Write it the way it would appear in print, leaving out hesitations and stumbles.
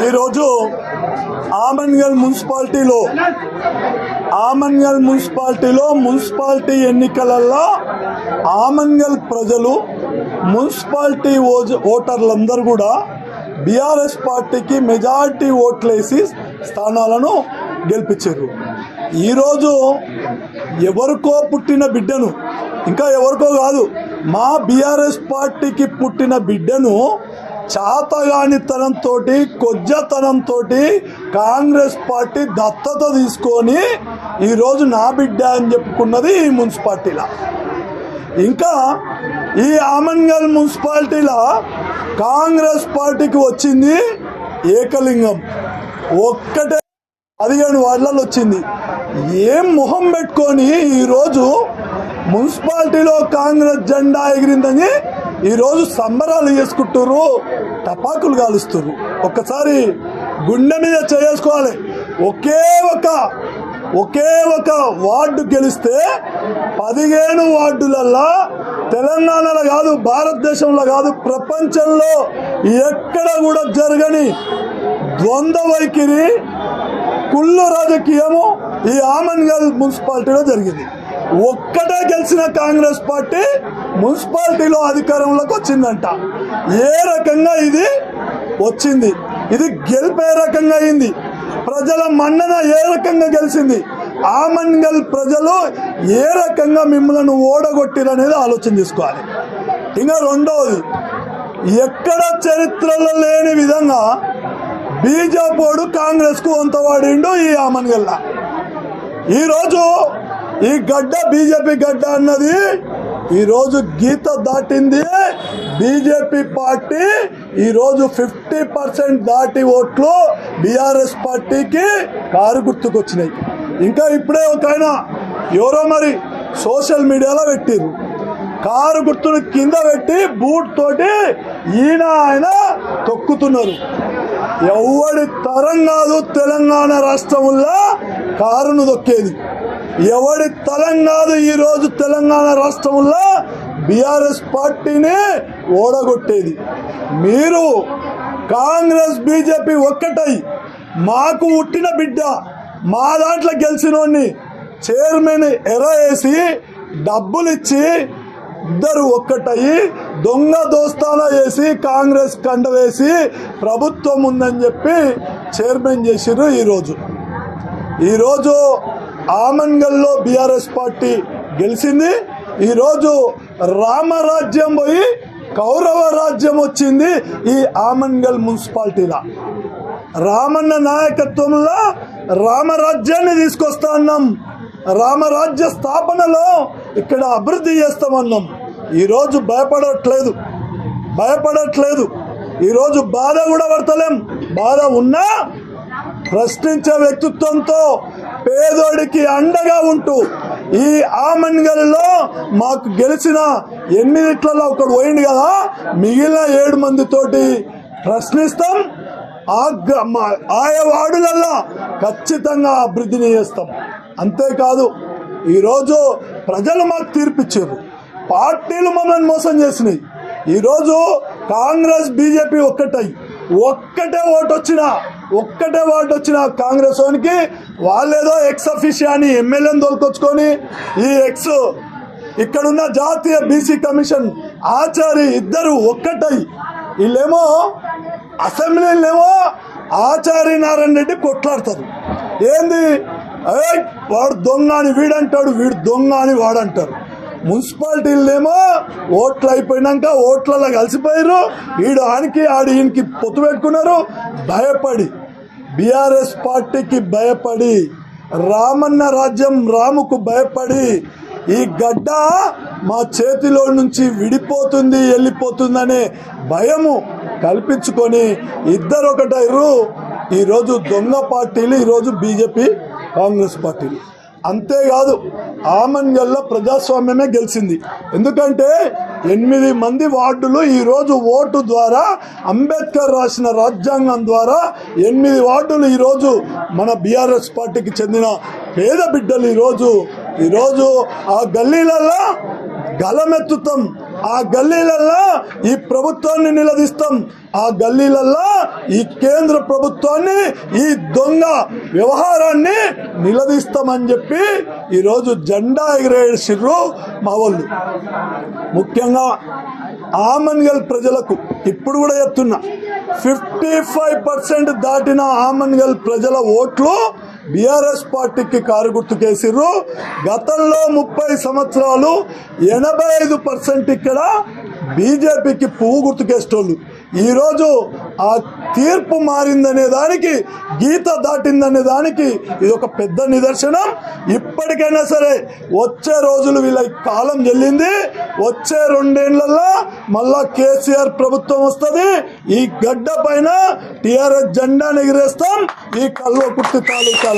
ఈరోజు ఆమన్గల్ మున్సిపాలిటీలో మున్సిపాలిటీ ఎన్నికలలో ఆమన్గల్ ప్రజలు మున్సిపాలిటీ ఓటర్లందరూ కూడా బీఆర్ఎస్ పార్టీకి మెజారిటీ ఓట్లేసి స్థానాలను గెలిపించారు. ఈరోజు ఎవరికో పుట్టిన బిడ్డను, ఇంకా ఎవరికో కాదు, మా బీఆర్ఎస్ పార్టీకి పుట్టిన బిడ్డను చాతగానితనంతో కొజ్జతనంతో కాంగ్రెస్ పార్టీ దత్తత తీసుకొని ఈరోజు నా బిడ్డ అని చెప్పుకున్నది ఈ మున్సిపాలిటీలో. ఇంకా ఈ ఆమన్గల్ మున్సిపాలిటీలో కాంగ్రెస్ పార్టీకి వచ్చింది ఏకలింగం, ఒక్కటే 15 వార్డులలో వచ్చింది. ఏం మొహం పెట్టుకొని ఈరోజు మున్సిపాలిటీలో కాంగ్రెస్ జెండా ఎగిరిందని ఈరోజు సంబరాలు చేసుకుంటారు, టపాకులు కాలుస్తారు. ఒక్కసారి గుండె మీద చేసుకోవాలి. ఒకే ఒక వార్డు గెలిస్తే 15 వార్డులల్లో తెలంగాణలో కాదు, భారతదేశంలో కాదు, ప్రపంచంలో ఎక్కడ కూడా జరగని ద్వంద్వ వైఖరి, కుళ్ళు రాజకీయము ఈ ఆమన్గల్ మున్సిపాలిటీలో జరిగింది. ఒక్కటే గెలిచిన కాంగ్రెస్ పార్టీ మున్సిపాలిటీలో అధికారంలోకి వచ్చిందంట. ఏ రకంగా ఇది వచ్చింది? ఇది గెలిపే రకంగా అయింది. ప్రజల మన్నన ఏ రకంగా గెలిచింది? ఆమన్గల్ ప్రజలు ఏ రకంగా మిమ్మల్ని ఓడగొట్టిరనేది ఆలోచన చేసుకోవాలి. ఇంకా రెండవది, ఎక్కడ చరిత్రలో లేని విధంగా బీజేపీ కాంగ్రెస్ కు వంత వాడిండు ఈ ఆమన్గల్. ఈరోజు ఈ గడ్డ బీజేపీ గడ్డ అన్నది ఈరోజు గీత దాటింది. బీజేపీ పార్టీ ఈరోజు 50% దాటి ఓట్లు బీఆర్ఎస్ పార్టీకి కారు గుర్తుకొచ్చినాయి. ఇంకా ఇప్పుడే ఒక ఆయన ఎవరో మరి సోషల్ మీడియాలో పెట్టిరు, కారు గుర్తును కింద పెట్టి బూట్ తోటి ఆయన తొక్కుతున్నారు. ఎవడి తరం కాదు తెలంగాణ రాష్ట్రంలో కారును దొక్కేది, ఎవడి తరం కాదు ఈరోజు తెలంగాణ రాష్ట్రంలో బీఆర్ఎస్ పార్టీని ఓడగొట్టేది. మీరు కాంగ్రెస్ బీజేపీ ఒక్కటై మాకు పుట్టిన బిడ్డ, మా దాంట్లో గెలిచినోడిని చైర్మన్ వేసి డబ్బులు ఇచ్చి ఇద్దరు ఒక్కటయి దొంగ దోస్తానా వేసి కాంగ్రెస్ కండ వేసి ప్రభుత్వం ఉందని చెప్పి చైర్మన్ చేసిర్రు. ఈరోజు ఆమన్గల్లో బీఆర్ఎస్ పార్టీ గెలిచింది. ఈరోజు రామరాజ్యం పోయి కౌరవ రాజ్యం వచ్చింది ఈ ఆమన్గల్ మున్సిపాలిటీలో. రామన్న నాయకత్వంలో రామరాజ్యాన్ని తీసుకొస్తా అన్నాం, రామరాజ్య స్థాపనలో ఇక్కడ అభివృద్ధి చేస్తామన్నాం. ఈరోజు భయపడట్లేదు. ఈరోజు బాధ కూడా పడతలేం. బాధ ఉన్నా ప్రశ్నించే వ్యక్తిత్వంతో పేదోడికి అండగా ఉంటూ ఈ ఆమన్గల్లో మాకు గెలిచిన 8 ఒకడు పోయింది కదా, మిగిలిన 7 మందితోటి ప్రశ్నిస్తాం. ఆయా వార్డులల్లో ఖచ్చితంగా అభివృద్ధిని చేస్తాం. అంతేకాదు ఈరోజు ప్రజలు మాకు తీర్పిచ్చారు, పార్టీలు మమ్మల్ని మోసం చేసినాయి. ఈరోజు కాంగ్రెస్ బీజేపీ ఒక్కటే ఓటు వచ్చినా కాంగ్రెస్ వానికి వాళ్ళేదో ఎక్స్ అఫీషియాని ఎమ్మెల్యేని తోలుకొచ్చుకొని ఈ ఎక్స్ ఇక్కడున్న జాతీయ బీసీ కమిషన్ ఆచారి ఇద్దరు వీళ్ళేమో అసెంబ్లీలేమో ఆచారి నారాయణ రెడ్డి కొట్లాడతారు. ఏంది వాడు దొంగ అని వీడంటాడు, వీడు దొంగ అని వాడంటారు. మున్సిపాలిటీలేమో ఓట్లు అయిపోయినాక ఓట్లలో కలిసిపోయారు, ఈయనకి పొత్తు పెట్టుకున్నారు. భయపడి బీఆర్ఎస్ పార్టీకి భయపడి, రామన్న రాజ్యం రాముకు భయపడి ఈ గడ్డ మా చేతిలో నుంచి వెళ్ళిపోతుందనే భయము కల్పించుకొని ఇద్దరు ఒకటైరు. ఈరోజు దొంగ పార్టీలు, ఈరోజు బీజేపీ కాంగ్రెస్ పార్టీలు. అంతేకాదు ఆమన్గల్లో ప్రజాస్వామ్యమే గెలిచింది. ఎందుకంటే 8 మంది వార్డులు ఈరోజు ఓటు ద్వారా, అంబేద్కర్ రాసిన రాజ్యాంగం ద్వారా 8 వార్డులు ఈరోజు మన బీఆర్ఎస్ పార్టీకి చెందిన పేద బిడ్డలు ఈరోజు ఆ గల్లీలలో గలమెత్తుతాం, ఆ గల్లీలల్లో ఈ ప్రభుత్వాన్ని నిలదీస్తాం, ఆ గల్లీలల్లో ఈ కేంద్ర ప్రభుత్వాన్ని, ఈ దొంగ వ్యవహారాన్ని నిలదీస్తామని చెప్పి ఈరోజు జెండా ఎగిరేసిర్రు మా వాళ్ళు. ముఖ్యంగా ఆమన్గల్ ప్రజలకు ఇప్పుడు కూడా చెప్తున్నా, 55% దాటిన ఆమన్గల్ ప్రజల ఓట్లు బీఆర్ఎస్ పార్టీకి కారు గుర్తుకేసిర్రు. గతంలో 30 సంవత్సరాలు 85% ఇక్కడ బీజేపీకి పువ్వు గుర్తుకేసేటోళ్ళు. ఈరోజు ఆ తీర్పు మారిందనే దానికి, గీత దాటిందనే దానికి ఇది ఒక పెద్ద నిదర్శనం. ఇప్పటికైనా సరే వచ్చే రోజులు వీళ్ళ కాలం చెల్లింది. వచ్చే 2 ఏళ్లలో మళ్ళా కేసీఆర్ ప్రభుత్వం వస్తుంది. ఈ గడ్డ పైన టీఆర్ఎస్ జెండా ఎగిరేస్తాం ఈ కల్వకుర్తి తాలూకాల.